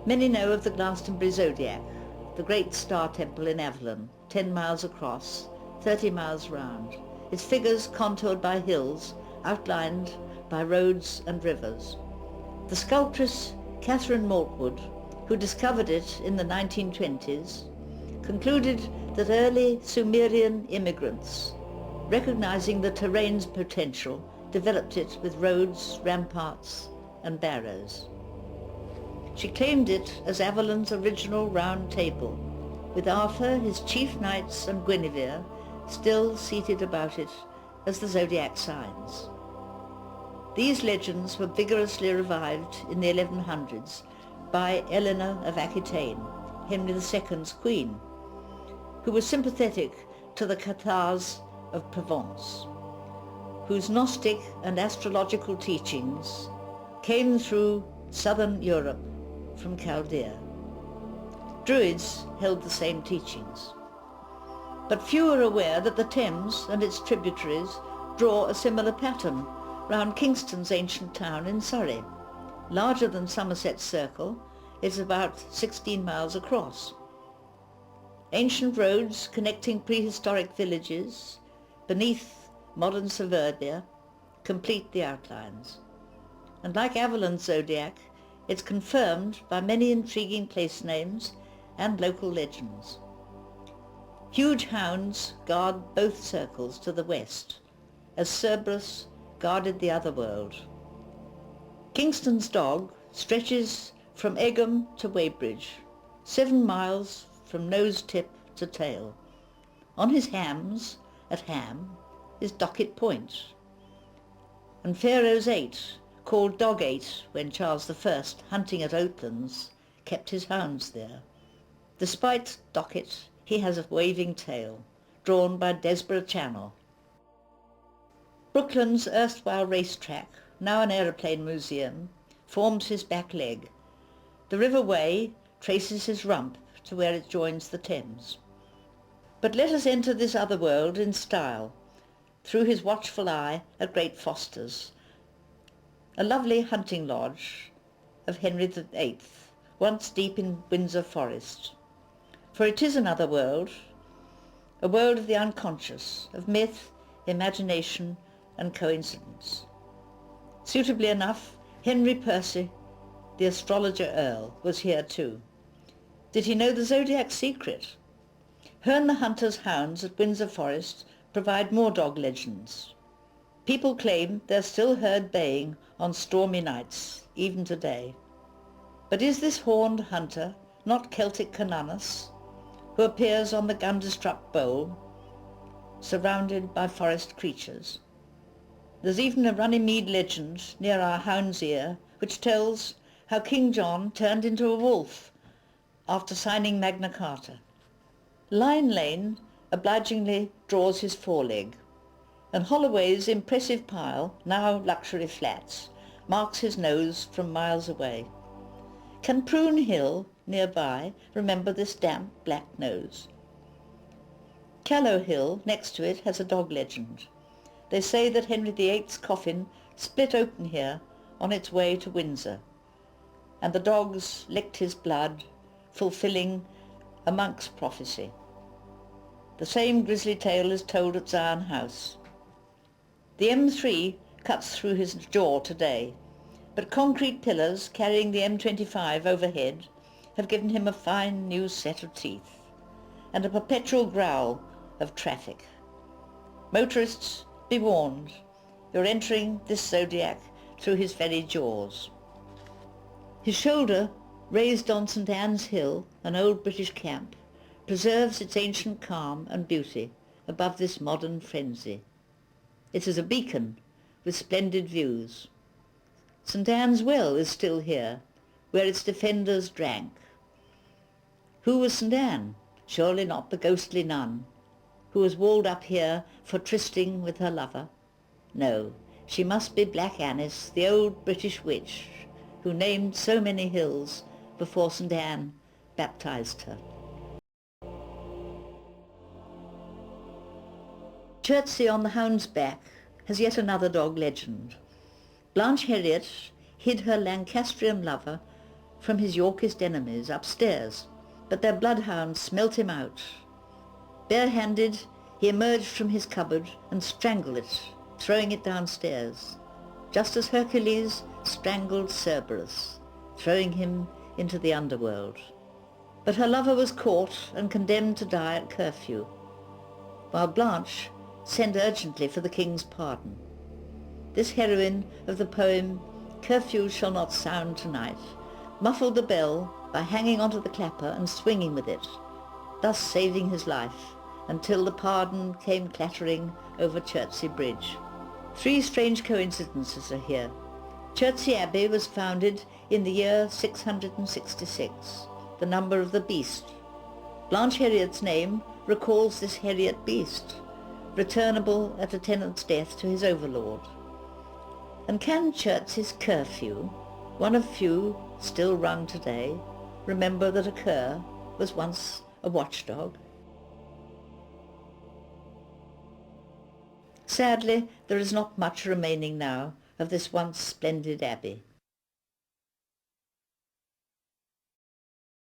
Many know of the Glastonbury Zodiac, the great star temple in Avalon, 10 miles across, 30 miles round, its figures contoured by hills, outlined by roads and rivers. The sculptress Catherine Maltwood, who discovered it in the 1920s, concluded that early Sumerian immigrants, recognizing the terrain's potential, developed it with roads, ramparts and barrows. She claimed it as Avalon's original round table, with Arthur, his chief knights and Guinevere still seated about it as the zodiac signs. These legends were vigorously revived in the 1100s by Eleanor of Aquitaine, Henry II's queen, who was sympathetic to the Cathars of Provence, whose Gnostic and astrological teachings came through southern Europe from Chaldea. Druids held the same teachings. But few are aware that the Thames and its tributaries draw a similar pattern round Kingston's ancient town in Surrey. Larger than Somerset Circle, it's about 16 miles across. Ancient roads connecting prehistoric villages beneath modern suburbia complete the outlines. And like Avalon's Zodiac, it's confirmed by many intriguing place names and local legends. Huge hounds guard both circles to the west, as Cerberus guarded the other world. Kingston's dog stretches from Egham to Weybridge, 7 miles from nose tip to tail. On his hams, at Ham, is Docket Point, and Pharaoh's 8, called Dog 8 when Charles I, hunting at Oatlands, kept his hounds there. Despite Docket, he has a waving tail, drawn by Desborough Channel. Brooklands erstwhile racetrack, now an aeroplane museum, forms his back leg. The River Wey traces his rump to where it joins the Thames. But let us enter this other world in style, through his watchful eye at Great Foster's, a lovely hunting lodge of Henry VIII, once deep in Windsor Forest. For it is another world, a world of the unconscious, of myth, imagination and coincidence. Suitably enough, Henry Percy, the astrologer Earl, was here too. Did he know the Zodiac's secret? Herne the Hunter's hounds at Windsor Forest provide more dog legends. People claim they're still heard baying on stormy nights, even today. But is this horned hunter not Celtic Cananus, who appears on the Gundestrup Bowl, surrounded by forest creatures? There's even a Runnymede legend near our Hound's Ear, which tells how King John turned into a wolf after signing Magna Carta. Lyne Lane obligingly draws his foreleg, and Holloway's impressive pile, now luxury flats, marks his nose from miles away. Can Prune Hill, nearby, remember this damp black nose? Callow Hill, next to it, has a dog legend. They say that Henry VIII's coffin split open here on its way to Windsor, and the dogs licked his blood, fulfilling a monk's prophecy. The same grisly tale is told at Zion House. The M3 cuts through his jaw today, but concrete pillars carrying the M25 overhead have given him a fine new set of teeth, and a perpetual growl of traffic. Motorists, be warned, you're entering this Zodiac through his very jaws. His shoulder, raised on St Anne's Hill, an old British camp, preserves its ancient calm and beauty above this modern frenzy. It is a beacon with splendid views. St Anne's Well is still here, where its defenders drank. Who was St Anne? Surely not the ghostly nun, who was walled up here for trysting with her lover. No, she must be Black Annis, the old British witch, who named so many hills before St Anne baptized her. Chertsey on the Hound's Back has yet another dog legend. Blanche Heriot hid her Lancastrian lover from his Yorkist enemies upstairs, but their bloodhounds smelt him out. Bare-handed, he emerged from his cupboard and strangled it, throwing it downstairs, just as Hercules strangled Cerberus, throwing him into the underworld. But her lover was caught and condemned to die at curfew, while Blanche sent urgently for the king's pardon. This heroine of the poem "Curfew Shall Not Sound Tonight" muffled the bell by hanging onto the clapper and swinging with it, thus saving his life until the pardon came clattering over Chertsey Bridge. Three strange coincidences are here. Chertsey Abbey was founded in the year 666, the number of the beast. Blanche Heriot's name recalls this Heriot beast, returnable at a tenant's death to his overlord. And can Chertsey's curfew, one of few still rung today, remember that a cur was once a watchdog? Sadly, there is not much remaining now of this once splendid abbey.